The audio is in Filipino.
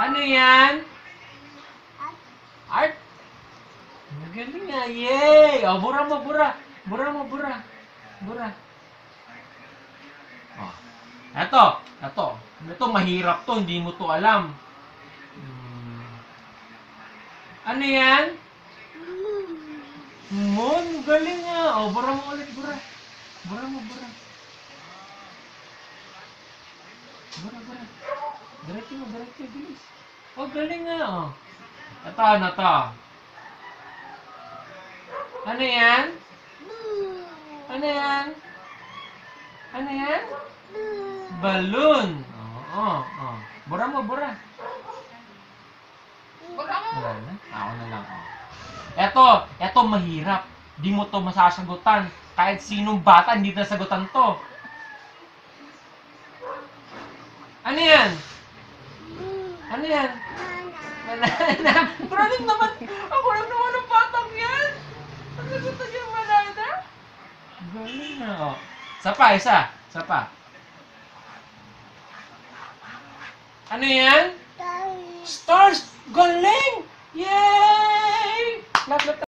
Ano yan? Art? Magaling nga. Yay! O, bura mo, bura. Bura mo, bura. Bura. O. Eto. Ito, mahirap to. Hindi mo to alam. Ano yan? Moon. Galing nga. O, bura mo ulit, bura. Bura mo, bura. Bura. Diretso, bilis. O, galing nga. O. Ito, ano to? Ano yan? Ano yan? Ano yan? Balloon. Oo. Bura mo, bura. Wala na. Ako na lang. Eto mahirap. Di mo to masasagutan. Kahit sinong bata, hindi nasagutan to. Ano yan? Ano yan? Banana. Grabe naman. Ako lang naman ang batang yan. Ang nagutan yung banana. Galing na. O. Isa pa. Ano yan? Stars. Galing! Yay! Clap.